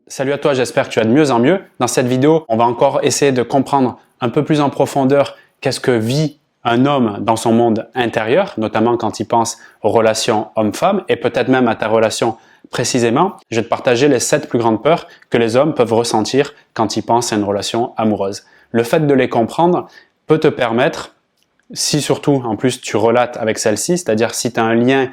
Salut à toi, j'espère que tu vas de mieux en mieux. Dans cette vidéo, on va encore essayer de comprendre un peu plus en profondeur qu'est-ce que vit un homme dans son monde intérieur, notamment quand il pense aux relations homme-femme et peut-être même à ta relation précisément. Je vais te partager les 7 plus grandes peurs que les hommes peuvent ressentir quand ils pensent à une relation amoureuse. Le fait de les comprendre peut te permettre, si surtout en plus tu relates avec celle-ci, c'est-à-dire si tu as un lien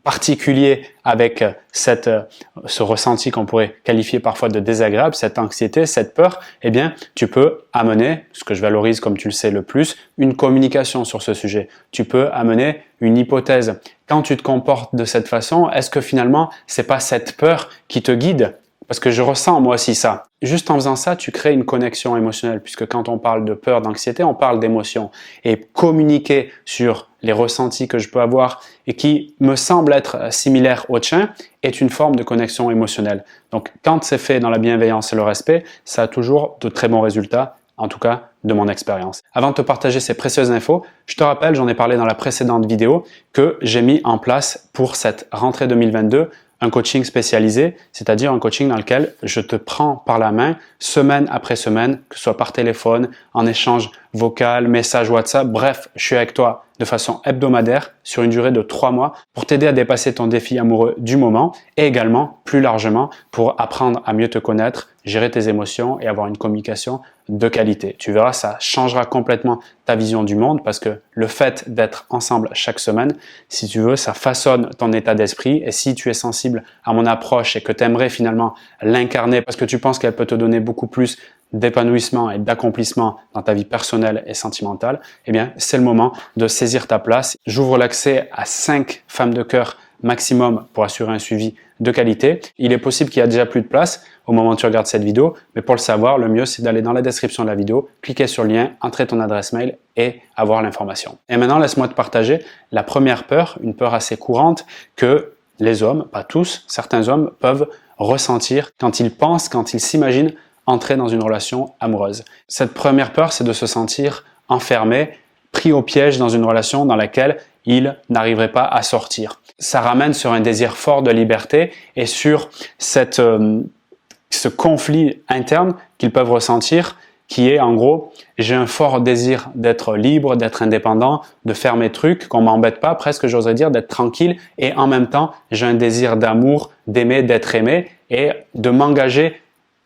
particulier avec ce ressenti qu'on pourrait qualifier parfois de désagréable, cette anxiété, cette peur, eh bien, tu peux amener, ce que je valorise comme tu le sais le plus, une communication sur ce sujet. Tu peux amener une hypothèse. Quand tu te comportes de cette façon, est-ce que finalement, c'est pas cette peur qui te guide? Parce que je ressens moi aussi ça. Juste en faisant ça, tu crées une connexion émotionnelle, puisque quand on parle de peur, d'anxiété, on parle d'émotion. Et communiquer sur les ressentis que je peux avoir et qui me semblent être similaires au tien est une forme de connexion émotionnelle. Donc, quand c'est fait dans la bienveillance et le respect, ça a toujours de très bons résultats, en tout cas de mon expérience. Avant de te partager ces précieuses infos, je te rappelle, j'en ai parlé dans la précédente vidéo, que j'ai mis en place pour cette rentrée 2022 un coaching spécialisé, c'est-à-dire un coaching dans lequel je te prends par la main semaine après semaine, que ce soit par téléphone, en échange vocal, message WhatsApp, bref, je suis avec toi de façon hebdomadaire sur une durée de 3 mois pour t'aider à dépasser ton défi amoureux du moment et également, plus largement, pour apprendre à mieux te connaître, gérer tes émotions et avoir une communication de qualité. Tu verras, ça changera complètement ta vision du monde parce que le fait d'être ensemble chaque semaine, si tu veux, ça façonne ton état d'esprit et si tu es sensible à mon approche et que tu aimerais finalement l'incarner parce que tu penses qu'elle peut te donner beaucoup plus d'épanouissement et d'accomplissement dans ta vie personnelle et sentimentale, eh bien, c'est le moment de saisir ta place. J'ouvre l'accès à 5 femmes de cœur maximum pour assurer un suivi de qualité. Il est possible qu'il y a déjà plus de place au moment où tu regardes cette vidéo, mais pour le savoir, le mieux, c'est d'aller dans la description de la vidéo, cliquer sur le lien, entrer ton adresse mail et avoir l'information. Et maintenant, laisse-moi te partager la première peur, une peur assez courante que les hommes, pas tous, certains hommes peuvent ressentir quand ils pensent, quand ils s'imaginent entrer dans une relation amoureuse. Cette première peur, c'est de se sentir enfermé, pris au piège dans une relation dans laquelle il n'arriverait pas à sortir. Ça ramène sur un désir fort de liberté et sur ce conflit interne qu'ils peuvent ressentir qui est en gros, j'ai un fort désir d'être libre, d'être indépendant, de faire mes trucs, qu'on m'embête pas, presque j'oserais dire, d'être tranquille et en même temps, j'ai un désir d'amour, d'aimer, d'être aimé et de m'engager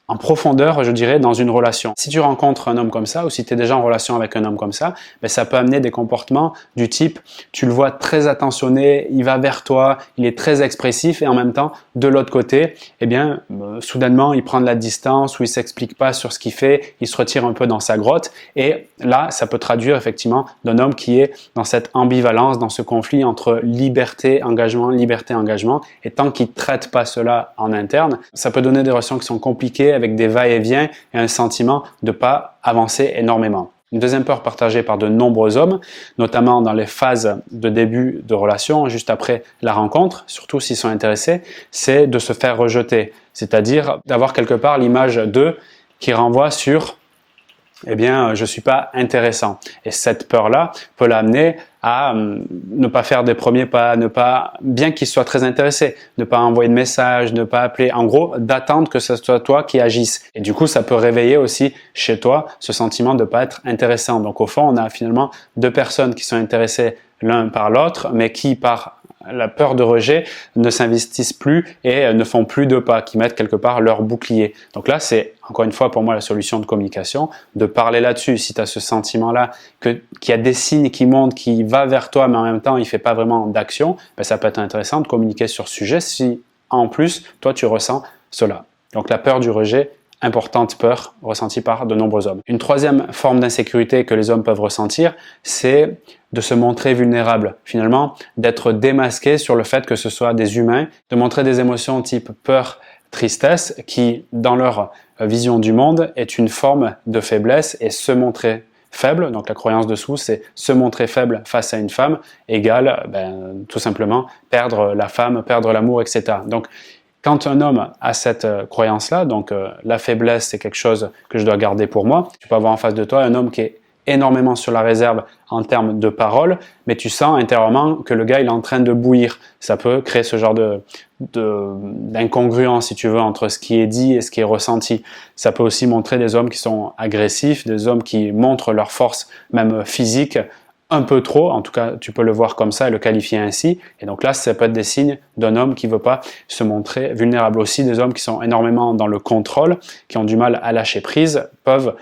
en profondeur, je dirais, dans une relation. Si tu rencontres un homme comme ça, ou si tu es déjà en relation avec un homme comme ça, ben ça peut amener des comportements du type, tu le vois très attentionné, il va vers toi, il est très expressif, et en même temps, de l'autre côté, eh bien, soudainement, il prend de la distance, ou il s'explique pas sur ce qu'il fait, il se retire un peu dans sa grotte, et là, ça peut traduire effectivement d'un homme qui est dans cette ambivalence, dans ce conflit entre liberté, engagement, et tant qu'il traite pas cela en interne, ça peut donner des relations qui sont compliquées, avec des va-et-vient et un sentiment de ne pas avancer énormément. Une deuxième peur partagée par de nombreux hommes, notamment dans les phases de début de relation, juste après la rencontre, surtout s'ils sont intéressés, c'est de se faire rejeter. C'est-à-dire d'avoir quelque part l'image d'eux qui renvoie sur eh bien, je suis pas intéressant. Et cette peur-là peut l'amener à ne pas faire des premiers pas, bien qu'il soit très intéressé, ne pas envoyer de message, ne pas appeler. En gros, d'attendre que ce soit toi qui agisse. Et du coup, ça peut réveiller aussi chez toi ce sentiment de pas être intéressant. Donc, au fond, on a finalement 2 personnes qui sont intéressées l'un par l'autre, mais qui, par la peur de rejet, ne s'investissent plus et ne font plus de pas, qui mettent quelque part leur bouclier. Donc là, c'est encore une fois pour moi la solution de communication, de parler là-dessus. Si tu as ce sentiment-là, qu'il y a des signes qui montrent, qui va vers toi, mais en même temps, il ne fait pas vraiment d'action, ben, ça peut être intéressant de communiquer sur ce sujet si, en plus, toi, tu ressens cela. Donc la peur du rejet, importante peur ressentie par de nombreux hommes. Une troisième forme d'insécurité que les hommes peuvent ressentir, c'est de se montrer vulnérable, finalement, d'être démasqué sur le fait que ce soit des humains, de montrer des émotions type peur, tristesse, qui, dans leur vision du monde, est une forme de faiblesse et se montrer faible, donc la croyance dessous, c'est se montrer faible face à une femme, égale, tout simplement, perdre la femme, perdre l'amour, etc. Donc, quand un homme a cette croyance-là, donc la faiblesse, c'est quelque chose que je dois garder pour moi, tu peux avoir en face de toi un homme qui est énormément sur la réserve en termes de paroles, mais tu sens intérieurement que le gars il est en train de bouillir. Ça peut créer ce genre d'incongruence, si tu veux, entre ce qui est dit et ce qui est ressenti. Ça peut aussi montrer des hommes qui sont agressifs, des hommes qui montrent leur force même physique un peu trop, en tout cas tu peux le voir comme ça et le qualifier ainsi, et donc là ça peut être des signes d'un homme qui ne veut pas se montrer vulnérable. Aussi des hommes qui sont énormément dans le contrôle, qui ont du mal à lâcher prise, peuvent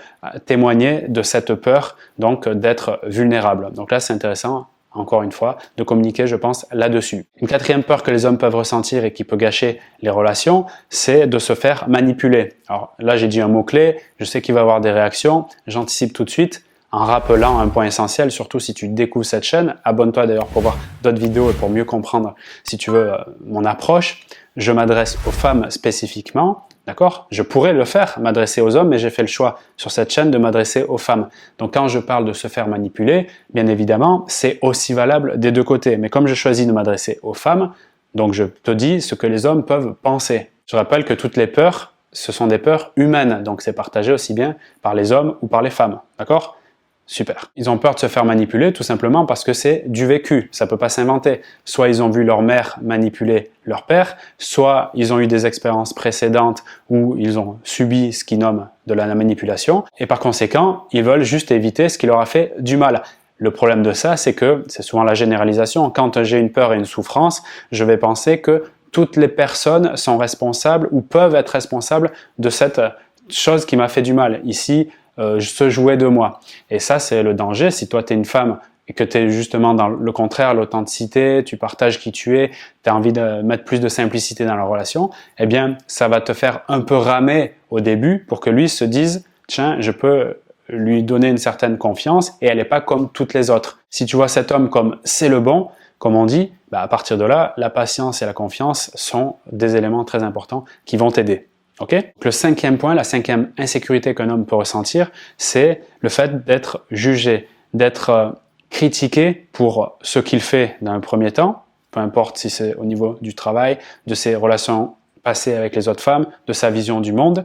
témoigner de cette peur donc d'être vulnérable. Donc là c'est intéressant, encore une fois, de communiquer, je pense, là-dessus. Une quatrième peur que les hommes peuvent ressentir et qui peut gâcher les relations, c'est de se faire manipuler. Alors là j'ai dit un mot-clé, je sais qu'il va y avoir des réactions, j'anticipe tout de suite, en rappelant un point essentiel, surtout si tu découvres cette chaîne. Abonne-toi d'ailleurs pour voir d'autres vidéos et pour mieux comprendre, si tu veux, mon approche. Je m'adresse aux femmes spécifiquement, d'accord? Je pourrais le faire, m'adresser aux hommes, mais j'ai fait le choix sur cette chaîne de m'adresser aux femmes. Donc quand je parle de se faire manipuler, bien évidemment, c'est aussi valable des deux côtés. Mais comme j'ai choisi de m'adresser aux femmes, donc je te dis ce que les hommes peuvent penser. Je rappelle que toutes les peurs, ce sont des peurs humaines, donc c'est partagé aussi bien par les hommes ou par les femmes, d'accord? Super. Ils ont peur de se faire manipuler tout simplement parce que c'est du vécu, ça peut pas s'inventer. Soit ils ont vu leur mère manipuler leur père, soit ils ont eu des expériences précédentes où ils ont subi ce qu'ils nomment de la manipulation et par conséquent, ils veulent juste éviter ce qui leur a fait du mal. Le problème de ça, c'est que, c'est souvent la généralisation, quand j'ai une peur et une souffrance, je vais penser que toutes les personnes sont responsables ou peuvent être responsables de cette chose qui m'a fait du mal. Ici, se jouer de moi. Et ça, c'est le danger. Si toi, tu es une femme et que tu es justement dans le contraire, l'authenticité, tu partages qui tu es, tu as envie de mettre plus de simplicité dans la relation, eh bien, ça va te faire un peu ramer au début pour que lui se dise « Tiens, je peux lui donner une certaine confiance et elle n'est pas comme toutes les autres. » Si tu vois cet homme comme « c'est le bon », comme on dit, bah, à partir de là, la patience et la confiance sont des éléments très importants qui vont t'aider. Okay? Le cinquième point, la cinquième insécurité qu'un homme peut ressentir, c'est le fait d'être jugé, d'être critiqué pour ce qu'il fait dans un premier temps, peu importe si c'est au niveau du travail, de ses relations passées avec les autres femmes, de sa vision du monde,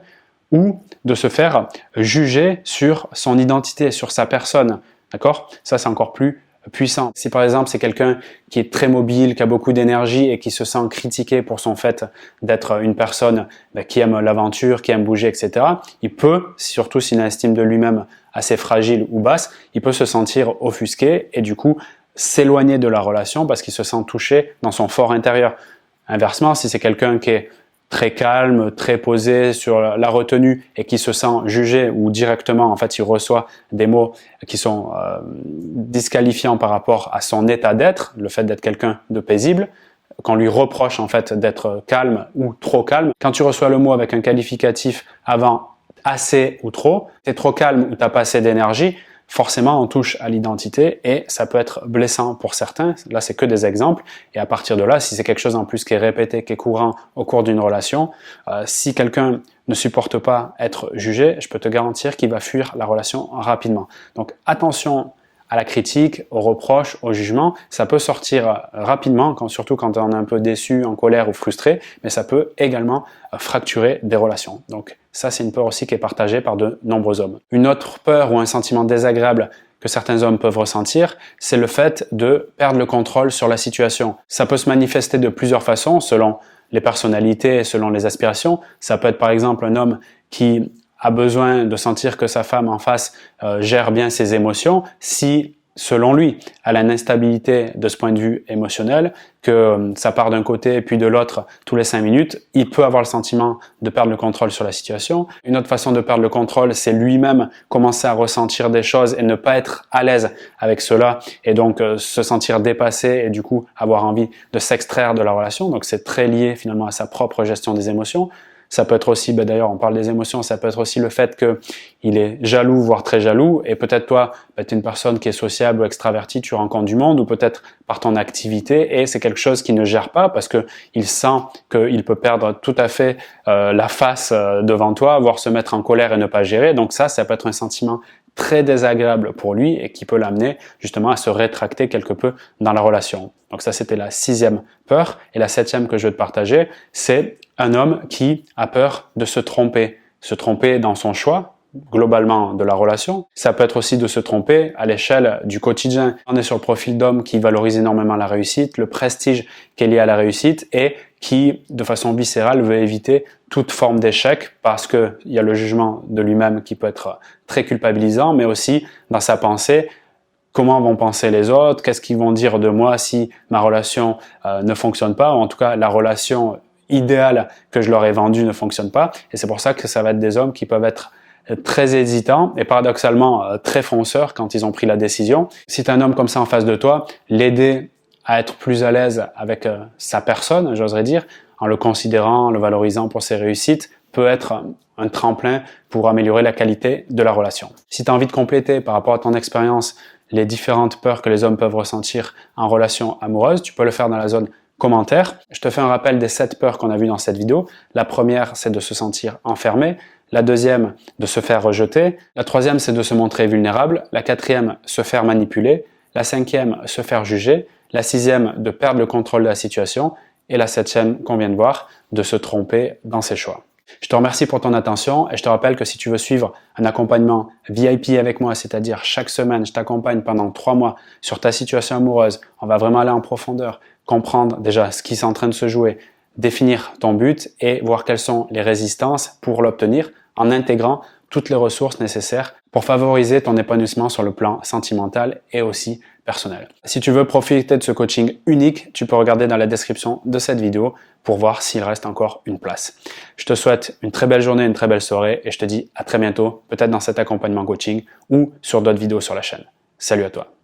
ou de se faire juger sur son identité, sur sa personne. D'accord? Ça, c'est encore plus puissant. Si par exemple c'est quelqu'un qui est très mobile, qui a beaucoup d'énergie et qui se sent critiqué pour son fait d'être une personne qui aime l'aventure, qui aime bouger, etc., il peut, surtout s'il a une estime de lui-même assez fragile ou basse, il peut se sentir offusqué et du coup s'éloigner de la relation parce qu'il se sent touché dans son fort intérieur. Inversement, si c'est quelqu'un qui est très calme, très posé sur la retenue et qui se sent jugé ou directement, en fait, il reçoit des mots qui sont disqualifiants par rapport à son état d'être, le fait d'être quelqu'un de paisible, qu'on lui reproche en fait d'être calme ou trop calme. Quand tu reçois le mot avec un qualificatif avant assez ou trop, t'es trop calme ou t'as pas assez d'énergie, forcément on touche à l'identité et ça peut être blessant pour certains. Là, c'est que des exemples. Et à partir de là, si c'est quelque chose en plus qui est répété, qui est courant au cours d'une relation, si quelqu'un ne supporte pas être jugé, je peux te garantir qu'il va fuir la relation rapidement. Donc attention à la critique, aux reproches, au jugement, ça peut sortir rapidement, surtout quand on est un peu déçu, en colère ou frustré, mais ça peut également fracturer des relations. Donc ça, c'est une peur aussi qui est partagée par de nombreux hommes. Une autre peur ou un sentiment désagréable que certains hommes peuvent ressentir, c'est le fait de perdre le contrôle sur la situation. Ça peut se manifester de plusieurs façons, selon les personnalités et selon les aspirations. Ça peut être par exemple un homme qui a besoin de sentir que sa femme en face gère bien ses émotions, si, selon lui, elle a une instabilité de ce point de vue émotionnel, que ça part d'un côté puis de l'autre tous les 5 minutes, il peut avoir le sentiment de perdre le contrôle sur la situation. Une autre façon de perdre le contrôle, c'est lui-même commencer à ressentir des choses et ne pas être à l'aise avec cela et donc se sentir dépassé et du coup avoir envie de s'extraire de la relation. Donc c'est très lié finalement à sa propre gestion des émotions. Ça peut être aussi, d'ailleurs on parle des émotions, ça peut être aussi le fait qu'il est jaloux, voire très jaloux, et peut-être toi, tu es une personne qui est sociable ou extravertie, tu rencontres du monde, ou peut-être par ton activité, et c'est quelque chose qu'il ne gère pas parce que il sent qu'il peut perdre tout à fait la face devant toi, voire se mettre en colère et ne pas gérer. Donc ça peut être un sentiment très désagréable pour lui et qui peut l'amener justement à se rétracter quelque peu dans la relation. Donc ça, c'était la 6e peur. Et la 7e que je veux te partager, c'est un homme qui a peur de se tromper dans son choix, globalement de la relation. Ça peut être aussi de se tromper à l'échelle du quotidien. On est sur le profil d'homme qui valorise énormément la réussite, le prestige qui est lié à la réussite et qui, de façon viscérale, veut éviter toute forme d'échec parce qu'il y a le jugement de lui-même qui peut être très culpabilisant, mais aussi dans sa pensée, comment vont penser les autres, qu'est-ce qu'ils vont dire de moi si ma relation ne fonctionne pas, ou en tout cas la relation idéale que je leur ai vendue ne fonctionne pas. Et c'est pour ça que ça va être des hommes qui peuvent être très hésitants et paradoxalement très fonceurs quand ils ont pris la décision. Si tu as un homme comme ça en face de toi, l'aider à être plus à l'aise avec sa personne, j'oserais dire, en le considérant, en le valorisant pour ses réussites, peut être un tremplin pour améliorer la qualité de la relation. Si tu as envie de compléter par rapport à ton expérience les différentes peurs que les hommes peuvent ressentir en relation amoureuse, tu peux le faire dans la zone commentaire. Je te fais un rappel des 7 peurs qu'on a vues dans cette vidéo. La première, c'est de se sentir enfermé. La deuxième, de se faire rejeter. La troisième, c'est de se montrer vulnérable. La quatrième, se faire manipuler. La cinquième, se faire juger. La sixième, de perdre le contrôle de la situation. Et la septième, qu'on vient de voir, de se tromper dans ses choix. Je te remercie pour ton attention et je te rappelle que si tu veux suivre un accompagnement VIP avec moi, c'est-à-dire chaque semaine, je t'accompagne pendant 3 mois sur ta situation amoureuse, on va vraiment aller en profondeur, comprendre déjà ce qui est en train de se jouer, définir ton but et voir quelles sont les résistances pour l'obtenir en intégrant toutes les ressources nécessaires pour favoriser ton épanouissement sur le plan sentimental et aussi personnel. Si tu veux profiter de ce coaching unique, tu peux regarder dans la description de cette vidéo pour voir s'il reste encore une place. Je te souhaite une très belle journée, une très belle soirée et je te dis à très bientôt, peut-être dans cet accompagnement coaching ou sur d'autres vidéos sur la chaîne. Salut à toi!